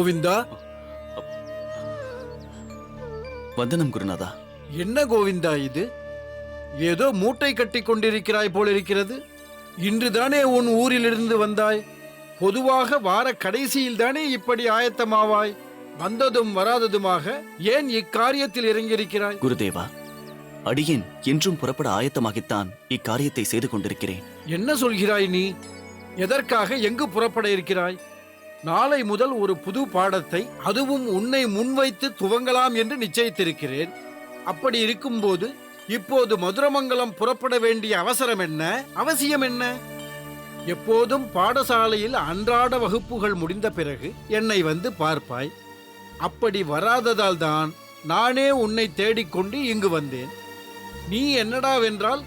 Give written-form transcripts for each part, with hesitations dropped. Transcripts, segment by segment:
கோவிந்தா, வந்தனம் குருநாதா. என்ன கோவிந்தா இது? ஏதோ மூட்டை கட்டி கொண்டிருக்கிறாய் போலிருக்கிறது. இன்றுதானே உன் ஊரிலிருந்து வந்தாய். பொதுவாக வார கடைசியில் தானே இப்படி ஆயத்தமாவாய். வந்ததும் வராததுமாக ஏன் இக்காரியத்தில் இறங்கியிருக்கிறாய்? குருதேவா, அடியேன் என்றும் புறப்பட ஆயத்தமாகித்தான் இக்காரியத்தை செய்து கொண்டிருக்கிறேன். என்ன சொல்கிறாய் நீ? எதற்காக எங்கு புறப்பட இருக்கிறாய்? நாளை முதல் ஒரு புது பாடத்தை, அதுவும் உன்னை முன்வைத்து துவங்கலாம் என்று நிச்சயித்திருக்கிறேன். அப்படி இருக்கும்போது இப்போது மதுரமங்கலம் புறப்பட வேண்டிய அவசரம் என்ன, அவசியம் என்ன? எப்போதும் பாடசாலையில் அன்றாட வகுப்புகள் முடிந்த பிறகு என்னை வந்து பார்ப்பாய். அப்படி வராததால் தான் நானே உன்னை தேடிக்கொண்டு இங்கு வந்தேன். நீ என்னடாவென்றால்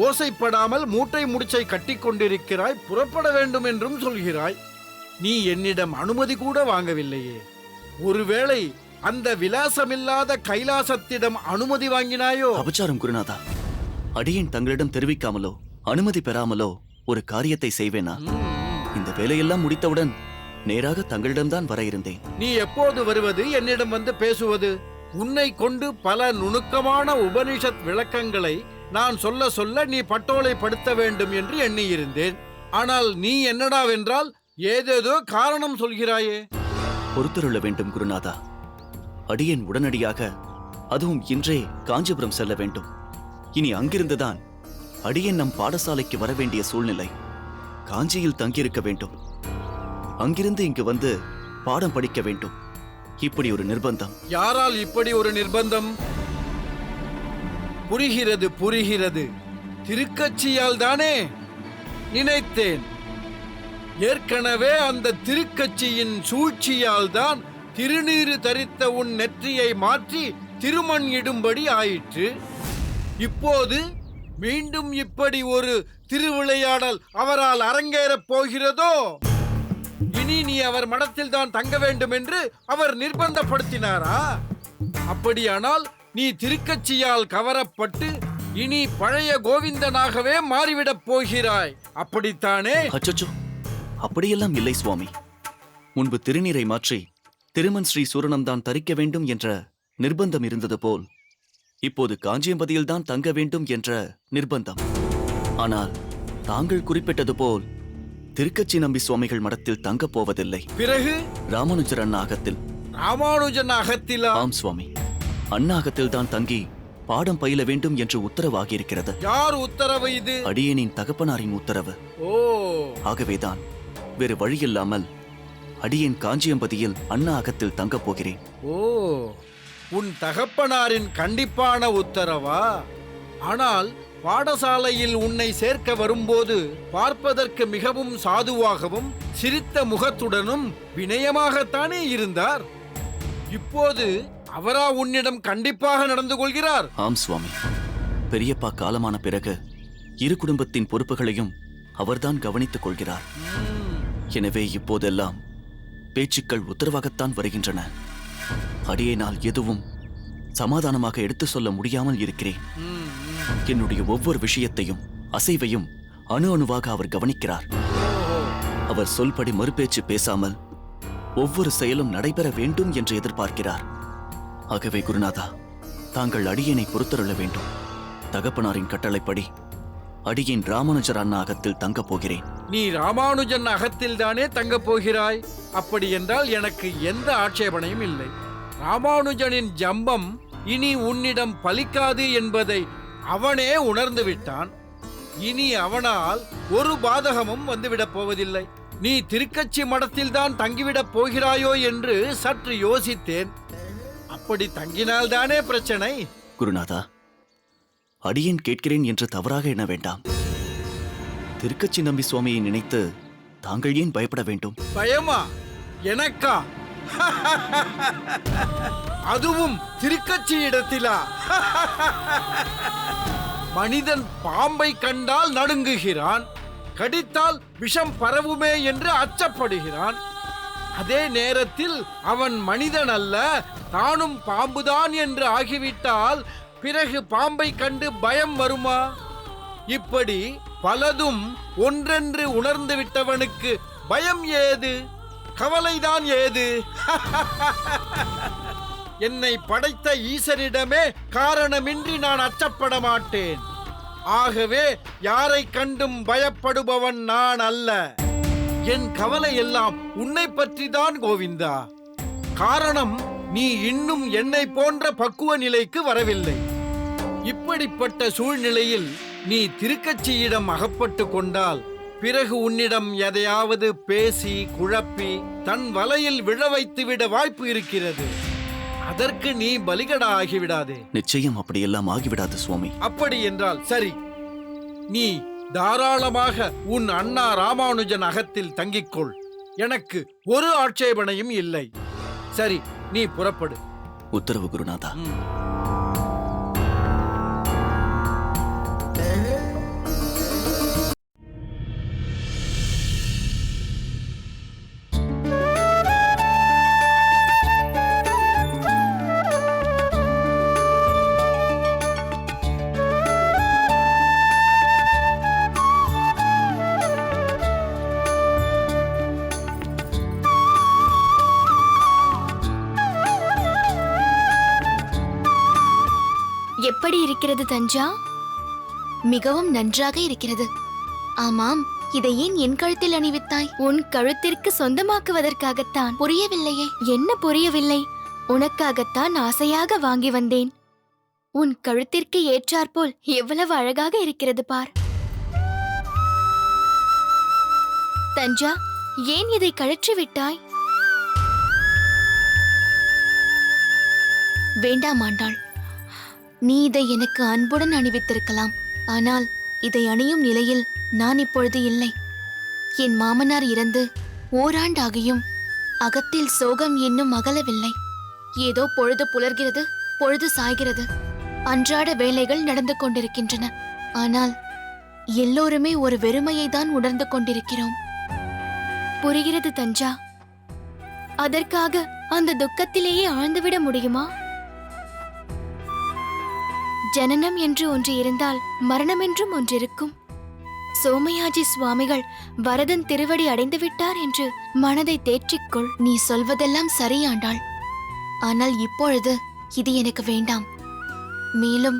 ஓசைப்படாமல் மூட்டை முடிச்சை கட்டி கொண்டிருக்கிறாய், புறப்பட வேண்டும் என்றும் சொல்கிறாய். நீ என்னிடம் அனுமதி கூட வாங்கவில்லையே. ஒருவேளை அந்த விலாசமில்லாத கைலாசத்திடம் அனுமதி வாங்கினாயோ? அபச்சாரம் குருநாதா. அடியேன் தங்களிடம் தெரிவிக்காமலோ அனுமதி பெறாமலோ ஒரு காரியத்தை செய்வேனா? இந்த வேலையெல்லாம் முடித்தவுடன் நேராக தங்களிடம்தான் வர இருந்தேன். நீ எப்போது வருவது, என்னிடம் வந்து பேசுவது? உன்னை கொண்டு பல நுணுக்கமான உபனிஷத் விளக்கங்களை நான் சொல்ல சொல்ல நீ பட்டோலை படுத்த வேண்டும் என்று எண்ணியிருந்தேன். ஆனால் நீ என்னடாவென்றால் ஏதேதோ காரணம் சொல்கிறாயே. பொறுத்தருள வேண்டும் குருநாதா. அடியேன் உடனடியாக, அதுவும் இன்றே காஞ்சிபுரம் செல்ல வேண்டும். இனி அங்கிருந்துதான் அடியேன் நம் பாடசாலைக்கு வர வேண்டிய சூழ்நிலை. காஞ்சியில் தங்கியிருக்க வேண்டும். அங்கிருந்து இங்கு வந்து பாடம் படிக்க வேண்டும். இப்படி ஒரு நிர்பந்தம். யாரால் இப்படி ஒரு நிர்பந்தம்? புரிகிறது புரிகிறது. திருக்கட்சியால் தானே? நினைத்தேன். ஏற்கனவே அந்த திருக்கட்சியின் சூழ்ச்சியால் தான் திருநீறு தரித்த உன் நெற்றியை மாற்றி திருமண் இடும்படி ஆயிற்று. இப்போது மீண்டும் இப்படி ஒரு திருவிளையாடல் அவரால் அரங்கேறப் போகிறதோ? இனி நீ அவர் மடத்தில் தான் தங்க வேண்டும் என்று அவர் நிர்பந்தப்படுத்தினாரா? அப்படியானால் நீ திருக்கட்சியால் கவரப்பட்டு இனி பழைய கோவிந்தனாகவே மாறிவிடப் போகிறாய், அப்படித்தானே? அச்சச்சோ, அப்படியெல்லாம் இல்லை சுவாமி. முன்பு திருநீரை மாற்றி திருமன் ஸ்ரீ சூரணம்தான் தரிக்க வேண்டும் என்ற நிர்பந்தம் இருந்தது போல் இப்போது காஞ்சியம்பதியில்தான் தங்க வேண்டும் என்ற நிர்பந்தம். ஆனால் தாங்கள் குறிப்பிட்டது போல் திருக்கச்சி நம்பி சுவாமிகள் மடத்தில் தங்கப் போவதில்லை. பிறகு ராமானுஜர் அண்ணாகத்தில். ராமானுஜன் அகத்திலா? ஆம் சுவாமி, அண்ணாகத்தில் தான் தங்கி பாடம் பயில வேண்டும் என்று உத்தரவாகியிருக்கிறது. யார் உத்தரவு இது? அடியேனின் தகப்பனாரின் உத்தரவு. ஓ, ஆகவேதான் வேறு வழியில்லாமல் அடியேன் காஞ்சியம்பதியில் அண்ணா அகத்தில் தங்கப் போகிறேன். ஓ, உன் தகப்பனாரின் கண்டிப்பான உத்தரவா? ஆனால் பாடசாலையில் உன்னை சேர்க்க வரும்போது பார்ப்பதற்கு மிகவும் சாதுவாகவும் சிரித்த முகத்துடனும் வினயமாகத்தானே இருந்தார். இப்போது அவரா உன்னிடம் கண்டிப்பாக நடந்து கொள்கிறார்? ஆம் சுவாமி, பெரியப்பா காலமான பிறகு இரு குடும்பத்தின் பொறுப்புகளையும் அவர்தான் கவனித்துக் கொள்கிறார். எனவே இப்போதெல்லாம் பேச்சுக்கள் உத்தரவாகத்தான் வருகின்றன. அடியேனால் எதுவும் சமாதானமாக எடுத்து சொல்ல முடியாமல் இருக்கிறேன். என்னுடைய ஒவ்வொரு விஷயத்தையும் அசைவையும் அணு அணுவாக அவர் கவனிக்கிறார். அவர் சொல்படி மறுபேச்சு பேசாமல் ஒவ்வொரு செயலும் நடைபெற வேண்டும் என்று எதிர்பார்க்கிறார். ஆகவே குருநாதா, தாங்கள் அடியேனை பொறுத்தருள வேண்டும். தகப்பனாரின் கட்டளைப்படி அடியேன் ராமானுஜர் அண்ணா அகத்தில் தங்கப் போகிறேன். நீ ராமானுஜன் அகத்தில் தானே தங்கப் போகிறாய்? அப்படி என்றால் எனக்கு எந்த ஆட்சேபனையும் இல்லை. ராமானுஜனின் ஜம்பம் இனி உன்னிடம் பலிக்காது என்பதை அவனே உணர்ந்து விட்டான். இனி அவனால் ஒரு பாதகமும் வந்துவிடப் போவதில்லை. நீ திருக்கச்சி மடத்தில் தான் தங்கிவிடப் போகிறாயோ என்று சற்று யோசித்தேன். அப்படி தங்கினால்தானே பிரச்சனை. குருநாதா, அடியேன் கேட்கிறேன் என்று தவறாக எண்ண வேண்டாம். திருக்கச்சி நம்பி சுவாமியை நினைத்து தாங்கள் ஏன் பயப்பட வேண்டும்? பயமா? எனக்கா? அதுவும் திருக்கச்சி இடத்திலா? மனிதன் பாம்பை கண்டால் நடுங்குகிறான், கடித்தால் விஷம் பரவுமே என்று அச்சப்படுகிறான். அதே நேரத்தில் அவன் மனிதன் அல்ல, தானும் பாம்புதான் என்று ஆகிவிட்டால் பிறகு பாம்பை கண்டு பயம் வருமா? இப்படி பலதும் ஒன்றென்று உணர்ந்து விட்டவனுக்கு பயம் ஏது? கவலைதான் ஏது? என்னை படைத்த ஈசனிடமே காரணமின்றி நான் அச்சப்பட மாட்டேன். ஆகவே யாரை கண்டும் பயப்படுபவன் நான் அல்ல. என் கவலை எல்லாம் உன்னை பற்றிதான் கோவிந்தா. காரணம், நீ இன்னும் என்னை போன்ற பக்குவ நிலைக்கு வரவில்லை. இப்படிப்பட்ட சூழ்நிலையில் நீ திருக்கட்சியிடம் அகப்பட்டு கொண்டால் பிறகு உன்னிடம் எதையாவது பேசி குழப்பி தன் வலையில் விழ வைத்துவிட வாய்ப்பு இருக்கிறது. அதற்கு நீ பலிகடா ஆகிவிடாதே. நிச்சயம் அப்படியெல்லாம் ஆகிவிடாது சுவாமி. அப்படி என்றால் சரி, நீ தாராளமாக உன் அண்ணா ராமானுஜன் அகத்தில் தங்கிக்கொள். எனக்கு ஒரு ஆட்சேபனையும் இல்லை. சரி, நீ புறப்படு. உத்தரவு குருநாதா. எப்படி இருக்கிறது தஞ்சா? மிகவும் நன்றாக இருக்கிறது. ஆமாம், இதை ஏன் என் கழுத்தில் அணிவித்தாய்? உன் கழுத்திற்கு சொந்தமாக்குவதற்காகத்தான். புரியவில்லையே. என்ன புரியவில்லை? உனக்காகத்தான் ஆசையாக வாங்கி வந்தேன். உன் கழுத்திற்கு ஏற்றாற்போல் எவ்வளவு அழகாக இருக்கிறது பார். தஞ்சா, ஏன் இதை கழற்றி விட்டாய்? வேண்டாம் ஆண்டாள், நீ இதை எனக்கு அன்புடன் அணிவித்திருக்கலாம். ஆனால் இதை அணியும் நிலையில் நான் இப்பொழுது இல்லை. என் மாமனார் இறந்து ஓராண்டாகியும் அகத்தில் சோகம் இன்னும் அகலவில்லை. ஏதோ பொழுது புலர்கிறது, பொழுது சாய்கிறது. அன்றாட வேலைகள் நடந்து கொண்டிருக்கின்றன. ஆனால் எல்லோருமே ஒரு வெறுமையை தான் உணர்ந்து கொண்டிருக்கிறோம். புரிகிறது தஞ்சா. அதற்காக அந்த துக்கத்திலேயே ஆழ்ந்துவிட முடியுமா? ஜனனம் என்று ஒன்று இருந்தால் மரணம் என்றும் ஒன்றிருக்கும். சோமயாஜி சுவாமிகள் வரதன் திருவடி அடைந்து விட்டார் என்று மனதை தேற்றிக்கொள். நீ சொல்வதெல்லாம் சரியாண்டாள். ஆனால் இப்பொழுது இது எனக்கு வேண்டாம். மேலும்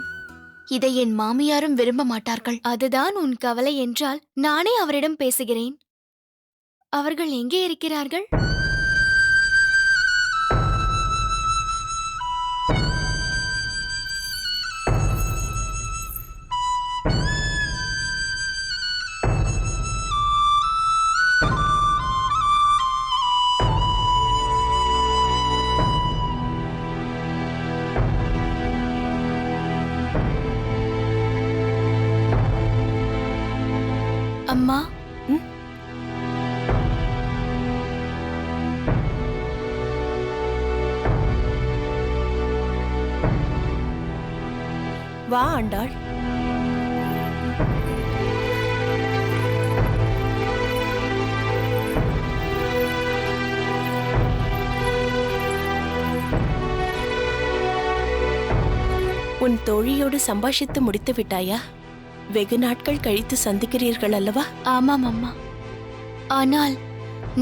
இதை என் மாமியாரும் விரும்ப மாட்டார்கள். அதுதான் உன் கவலை என்றால் நானே அவரிடம் பேசுகிறேன். அவர்கள் எங்கே இருக்கிறார்கள்? அம்மா, வா ஆண்டாள். உன் தோழியோடு சம்பாஷித்து முடித்து விட்டாயா? வெகு நாட்கள் கழித்து சந்திக்கிறீர்கள் அல்லவா? ஆமாம் அம்மா. ஆனால்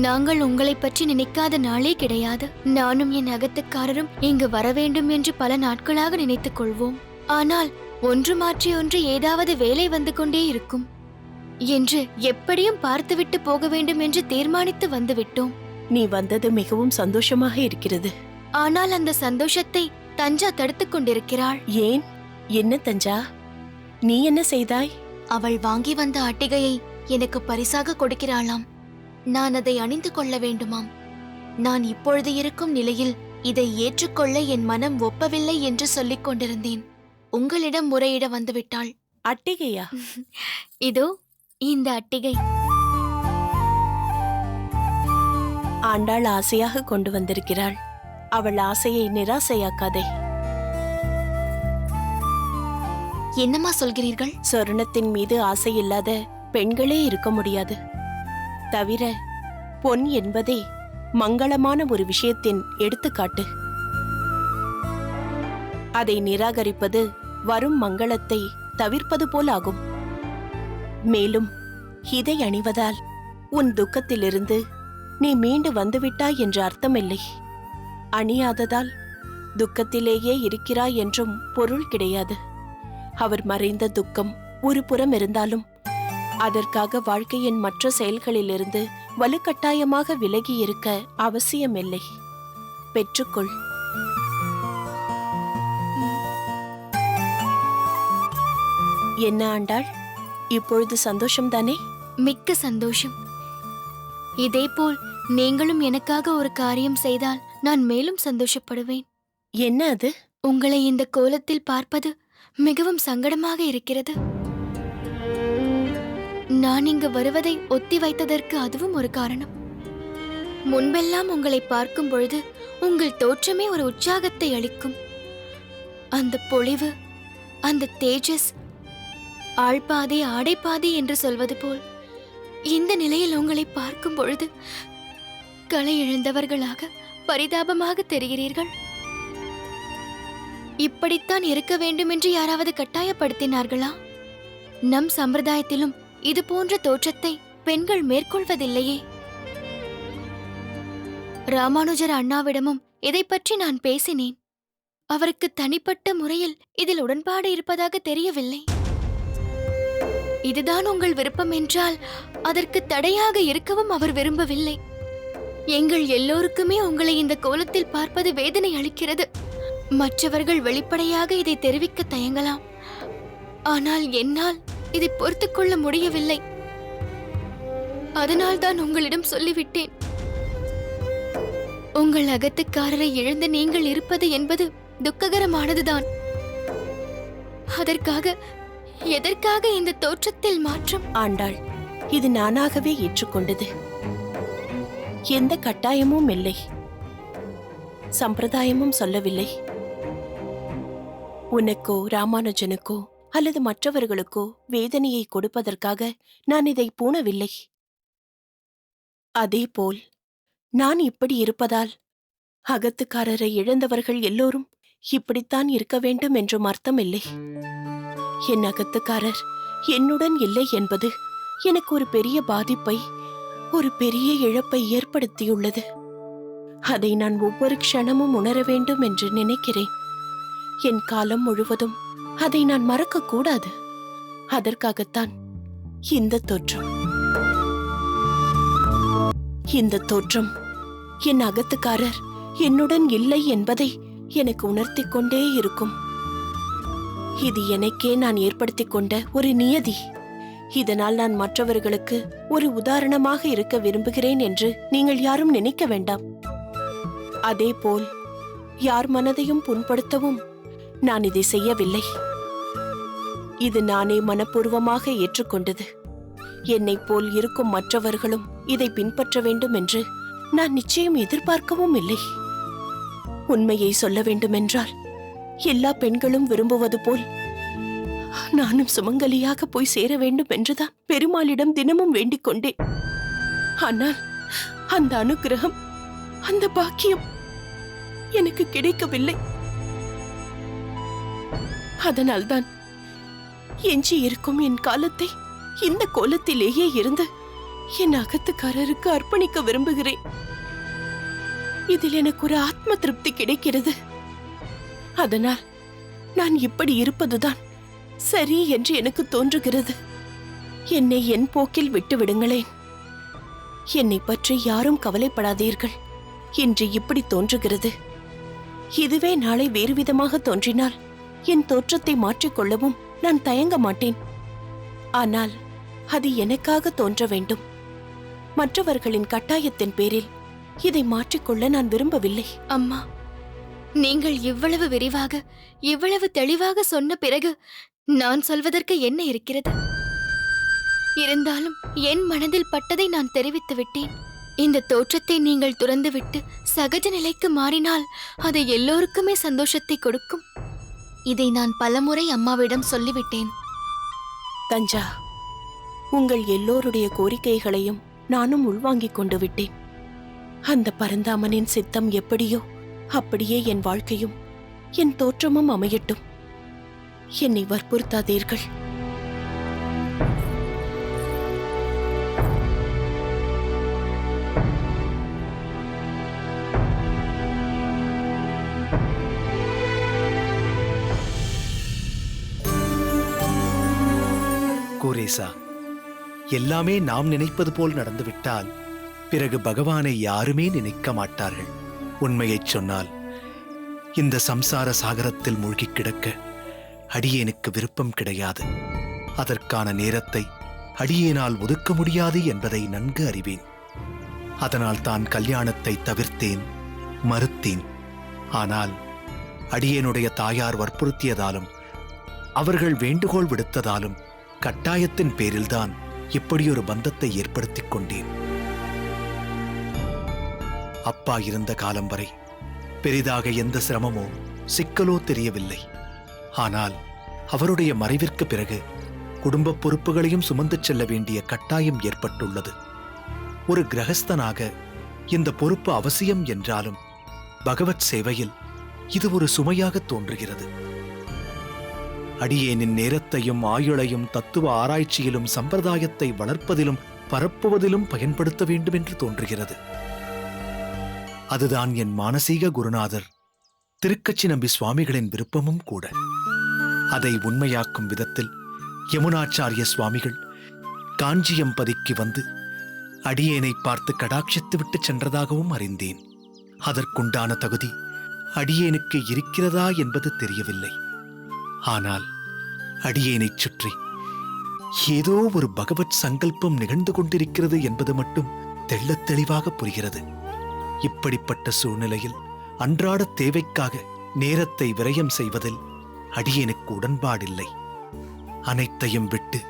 நாங்கள் உங்களை பற்றி நினைக்காத நாளே கிடையாது. நானும் என் அகத்துக்காரரும் இங்கு வர வேண்டும் என்று பல நாட்களாக நினைத்துக் கொள்வோம். ஆனால் ஒன்று மாற்றி ஒன்று ஏதாவது வேலை வந்து கொண்டே இருக்கும் என்று எப்படியும் பார்த்துவிட்டு போக வேண்டும் என்று தீர்மானித்து வந்துவிட்டோம். நீ வந்தது மிகவும் சந்தோஷமாக இருக்கிறது. ஆனால் அந்த சந்தோஷத்தை தஞ்சா தடுத்துக் கொண்டிருக்கிறாள். ஏன்? என்ன தஞ்சா, நீ என்ன செய்தாய்? அவள் வாங்கி வந்த அட்டிகையை எனக்கு பரிசாக கொடுக்கிறாளாம். நான் அதை அணிந்து கொள்ள வேண்டுமாம். நான் இப்பொழுது இருக்கும் நிலையில் இதை ஏற்றுக்கொள்ள என் மனம் ஒப்பவில்லை என்று சொல்லிக் கொண்டிருந்தேன். உங்களிடம் முறையிட வந்துவிட்டாள். அட்டிகையா? இதோ இந்த அட்டிகை. ஆண்டாள் ஆசையாக கொண்டு வந்திருக்கிறாள். அவள் ஆசையை நிராசையாக்காதே. என்னம்மா சொல்கிறீர்கள்? சொர்ணத்தின் மீது ஆசை இல்லாத பெண்களே இருக்க முடியாது. தவிர பொன் என்பதே மங்களமான ஒரு விஷயத்தின் எடுத்துக்காட்டு. அதை நிராகரிப்பது வரும் மங்களத்தை தவிர்ப்பது போல் ஆகும். மேலும் இதை அணிவதால் உன் துக்கத்திலிருந்து நீ மீண்டு வந்துவிட்டாய் என்று அர்த்தமில்லை. அணியாததால் துக்கத்திலேயே இருக்கிறாய் என்றும் பொருள் கிடையாது. அவர் மறைந்த துக்கம் ஒரு புறம் இருந்தாலும் அதற்காக வாழ்க்கையின் மற்ற செயல்களிலிருந்து வலுக்கட்டாயமாக விலகி இருக்க அவசியமில்லை. பெற்றுக்கொள். என்ன ஆண்டாள், இப்பொழுது சந்தோஷம்தானே? மிக்க சந்தோஷம். இதேபோல் நீங்களும் எனக்காக ஒரு காரியம் செய்தால் நான் மேலும் சந்தோஷப்படுவேன். என்ன அது? உங்களை இந்த கோலத்தில் பார்ப்பது மிகவும் சங்கடமாக இருக்கிறது. நான் இங்கு வருவதை ஒத்தி வைத்ததற்கு அதுவும் ஒரு காரணம். முன்பெல்லாம் உங்களை பார்க்கும் பொழுது உங்கள் தோற்றமே ஒரு உற்சாகத்தை அளிக்கும். அந்த பொலிவு, அந்த தேஜஸ், ஆள்பாதி ஆடைப்பாதி என்று சொல்வது போல் இந்த நிலையில் உங்களை பார்க்கும் பொழுது களை இழந்தவர்களாக பரிதாபமாக தெரிகிறீர்கள். இப்படித்தான் இருக்க வேண்டும் என்று யாராவது கட்டாயப்படுத்தினார்களா? நம் சம்பிரதாயத்திலும் இது போன்ற தோற்றத்தை பெண்கள் மேற்கொள்வதில்லையே. ராமானுஜர் அண்ணாவிடமும் இதை பற்றி நான் பேசினேன். அவருக்கு தனிப்பட்ட முறையில் இதில் உடன்பாடு இருப்பதாக தெரியவில்லை. இதுதான் உங்கள் விருப்பம் என்றால் அதற்கு தடையாக இருக்கவும் அவர் விரும்பவில்லை. எங்கள் எல்லோருக்குமே உங்களை இந்த கோலத்தில் பார்ப்பது வேதனை அளிக்கிறது. மற்றவர்கள் வெளிப்படையாக இதை தெரிவிக்க தயங்கலாம், ஆனால் என்னால் இதை பொறுத்துக் கொள்ள முடியவில்லை. அதனால்தான் உங்களிடம் சொல்லிவிட்டேன். உங்கள் அகத்துக்காரரை இழந்து நீங்கள் இருப்பது என்பது துக்ககரமானதுதான். அதற்காக எதற்காக இந்த தோற்றத்தில் மாற்றம்? ஆண்டாள், இது நானாகவே ஏற்றுக்கொண்டது. எந்த கட்டாயமும் இல்லை, சம்பிரதாயமும் சொல்லவில்லை. உனக்கோ ராமானுஜனுக்கோ அல்லது மற்றவர்களுக்கோ வேதனையை கொடுப்பதற்காக நான் இதை பூணவில்லை. அதேபோல் நான் இப்படி இருப்பதால் அகத்துக்காரரை இழந்தவர்கள் எல்லோரும் இப்படித்தான் இருக்க வேண்டும் என்றும் அர்த்தமில்லை. என் அகத்துக்காரர் என்னுடன் இல்லை என்பது எனக்கு ஒரு பெரிய பாதிப்பை, ஒரு பெரிய இழப்பை ஏற்படுத்தியுள்ளது. அதை நான் ஒவ்வொரு க்ஷணமும் உணர வேண்டும் என்று நினைக்கிறேன். என் காலம் முழுவதும் அதை நான் மறக்கக்கூடாது. அதற்காகத்தான் இந்த தோற்றம். இந்த தோற்றம் என் அகத்துக்காரர் என்னுடன் இல்லை என்பதை எனக்கு உணர்த்திக் கொண்டே இருக்கும். இது எனக்கே நான் ஏற்படுத்திக் கொண்ட ஒரு நியதி. இதனால் நான் மற்றவர்களுக்கு ஒரு உதாரணமாக இருக்க விரும்புகிறேன் என்று நீங்கள் யாரும் நினைக்க வேண்டாம். அதேபோல் யார் மனதையும் புண்படுத்தவும் நான் இதை செய்யவில்லை. இது நானே மனப்பூர்வமாக ஏற்றுக்கொண்டது. என்னைப் போல் இருக்கும் மற்றவர்களும் இதை பின்பற்ற வேண்டும் என்று நான் நிச்சயம் எதிர்பார்க்கவும் இல்லை. உண்மையை சொல்ல வேண்டுமென்றால் எல்லா பெண்களும் விரும்புவது போல் நானும் சுமங்கலியாக போய் சேர வேண்டும் என்றுதான் பெருமாளிடம் தினமும் வேண்டிக் கொண்டேன். ஆனால் அந்த அனுக்கிரகம், அந்த பாக்கியம் எனக்கு கிடைக்கவில்லை. அதனால்தான் எஞ்சி இருக்கும் என் காலத்தை இந்த கோலத்திலேயே இருந்து என் அகத்துக்காரருக்கு அர்ப்பணிக்க விரும்புகிறேன். இதில் எனக்கு ஒரு ஆத்ம திருப்தி கிடைக்கிறது. அதனால் நான் இப்படி இருப்பதுதான் சரி என்று எனக்கு தோன்றுகிறது. என்னை என் போக்கில் விட்டு விடுங்களேன். என்னை பற்றி யாரும் கவலைப்படாதீர்கள் என்று இப்படி தோன்றுகிறது. இதுவே நாளை வேறு விதமாக தோன்றினால் என் தோற்றத்தை மாற்றிக்கொள்ளவும் நான் தயங்க மாட்டேன். ஆனால் அது எனக்காக தோன்ற வேண்டும். மற்றவர்களின் கட்டாயத்தின் பேரில் இதை மாற்றிக்கொள்ள நான் விரும்பவில்லை. அம்மா, நீங்கள் இவ்வளவு விரிவாக, இவ்வளவு தெளிவாக சொன்ன பிறகு நான் சொல்வதற்கு என்ன இருக்கிறது? இருந்தாலும் என் மனதில் பட்டதை நான் தெரிவித்து விட்டேன். இந்த தோற்றத்தை நீங்கள் துறந்துவிட்டு சகஜ நிலைக்கு மாறினால் அது எல்லோருக்குமே சந்தோஷத்தை கொடுக்கும். இதை நான் பலமுறை அம்மாவிடம் சொல்லிவிட்டேன். தஞ்சா, உங்கள் எல்லோருடைய கோரிக்கைகளையும் நானும் உள்வாங்கிக் கொண்டு விட்டேன். அந்த பரந்தாமனின் சித்தம் எப்படியோ அப்படியே என் வாழ்க்கையும் என் தோற்றமும் அமையட்டும். என்னை வற்புறுத்தாதீர்கள். வாகீசா, எல்லாமே நாம் நினைப்பது போல் நடந்துவிட்டால் பிறகு பகவானை யாருமே நினைக்க மாட்டார்கள். உண்மையைச் சொன்னால் இந்த சம்சார சாகரத்தில் மூழ்கிக் கிடக்க அடியேனுக்கு விருப்பம் கிடையாது. அதற்கான நேரத்தை அடியேனால் ஒதுக்க முடியாது என்பதை நன்கு அறிவேன். அதனால் தான் கல்யாணத்தை தவிர்த்தேன், மறுத்தேன். ஆனால் அடியேனுடைய தாயார் வற்புறுத்தியதாலும் அவர்கள் வேண்டுகோள் விடுத்ததாலும் கட்டாயத்தின் பேரில்தான் இப்படியொரு பந்தத்தை ஏற்படுத்திக் கொண்டேன். அப்பா இருந்த காலம் வரை பெரிதாக எந்த சிரமமோ சிக்கலோ தெரியவில்லை. ஆனால் அவருடைய மறைவிற்கு பிறகு குடும்ப பொறுப்புகளையும் சுமந்து செல்ல வேண்டிய கட்டாயம் ஏற்பட்டுள்ளது. ஒரு கிரகஸ்தனாக இந்த பொறுப்பு அவசியம் என்றாலும் பகவத் சேவையில் இது ஒரு சுமையாக தோன்றுகிறது. அடியேனின் நேரத்தையும் ஆயுளையும் தத்துவ ஆராய்ச்சியிலும் சம்பிரதாயத்தை வளர்ப்பதிலும் பரப்புவதிலும் பயன்படுத்த வேண்டும் என்று தோன்றுகிறது. அதுதான் என் மானசீக குருநாதர் திருக்கச்சி நம்பி சுவாமிகளின் விருப்பமும் கூட. அதை உண்மையாக்கும் விதத்தில் யமுனாச்சாரிய சுவாமிகள் காஞ்சியம்பதிக்கு வந்து அடியேனை பார்த்து கடாட்சித்து விட்டு சென்றதாகவும் அறிந்தேன். அதற்குண்டான தகுதி அடியேனுக்கு இருக்கிறதா என்பது தெரியவில்லை. ஆனால் அடியேனைச் சுற்றி ஏதோ ஒரு பகவத் சங்கல்பம் நிகழ்ந்து கொண்டிருக்கிறது என்பது மட்டும் தெள்ளத் தெளிவாக புரிகிறது. இப்படிப்பட்ட சூழ்நிலையில் அன்றாட தேவைக்காக நேரத்தை விரயம் செய்வதில் அடியேனுக்கு உடன்பாடில்லை. அனைத்தையும் விட்டு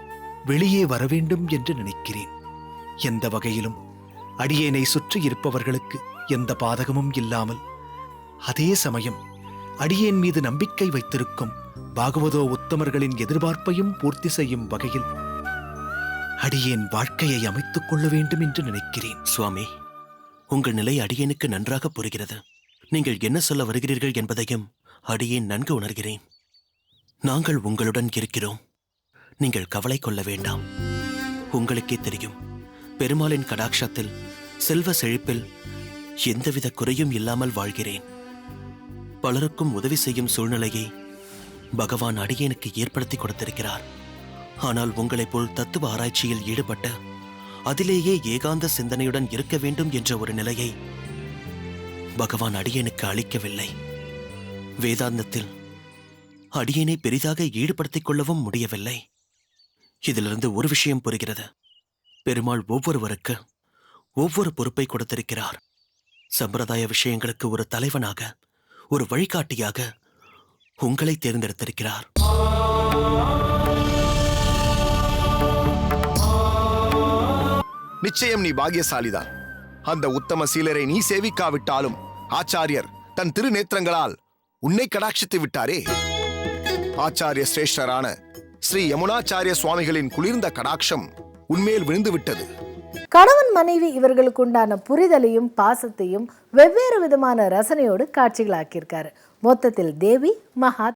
வெளியே வரவேண்டும் என்று நினைக்கிறேன். எந்த வகையிலும் அடியேனை சுற்றி இருப்பவர்களுக்கு எந்த பாதகமும் இல்லாமல், அதே சமயம் அடியேன் மீது நம்பிக்கை வைத்திருக்கும் பாகவதோ உத்தமர்களின் எதிர்பார்ப்பையும் பூர்த்தி செய்யும் வகையில் அடியேன் வாழ்க்கையை அமைத்துக் கொள்ள வேண்டும் என்று நினைக்கிறேன். சுவாமி, உங்கள் நிலை அடியேனுக்கு நன்றாக புரிகிறது. நீங்கள் என்ன சொல்ல வருகிறீர்கள் என்பதையும் அடியேன் நன்கு உணர்கிறேன். நாங்கள் உங்களுடன் இருக்கிறோம். நீங்கள் கவலை கொள்ள வேண்டாம். உங்களுக்கே தெரியும், பெருமாளின் கடாட்சத்தில் செல்வ செழிப்பில் எந்தவித குறையும் இல்லாமல் வாழ்கிறேன். பலருக்கும் உதவி செய்யும் சூழ்நிலையை பகவான் அடியேனுக்கு ஏற்படுத்தி கொடுத்திருக்கிறார். ஆனால் உங்களைப் போல் தத்துவ ஆராய்ச்சியில் ஈடுபட்ட, அதிலேயே ஏகாந்த சிந்தனையுடன் இருக்க வேண்டும் என்ற ஒரு நிலையை பகவான் அடியேனுக்கு அளிக்கவில்லை. வேதாந்தத்தில் அடியேனை பெரிதாக ஈடுபடுத்திக் கொள்ளவும் முடியவில்லை. இதிலிருந்து ஒரு விஷயம் புரிகிறது. பெருமாள் ஒவ்வொருவருக்கு ஒவ்வொரு பொறுப்பை கொடுத்திருக்கிறார். சம்பிரதாய விஷயங்களுக்கு ஒரு தலைவனாக, ஒரு வழிகாட்டியாக உங்களை தேர்ந்தெடுத்திருக்கிறார். நிச்சயம் நீ பாக்கியசாலிதான். அந்த உத்தம சீலரை நீ சேவிக்காவிட்டாலும் ஆச்சாரியர் தன் திருநேத்திரங்களால் உன்னை கடாட்சித்து விட்டாரே. ஆச்சாரிய சிரேஷ்டரான ஸ்ரீ யமுனாச்சாரிய சுவாமிகளின் குளிர்ந்த கடாட்சம் உன்மேல் விழுந்து விட்டது. கணவன் மனைவி இவர்களுக்கு உண்டான புரிதலையும் பாசத்தையும் வெவ்வேறு விதமான ரசனையோடு காட்சிகளாக்கியிருக்காரு. மொத்தத்தில் தேவி மகா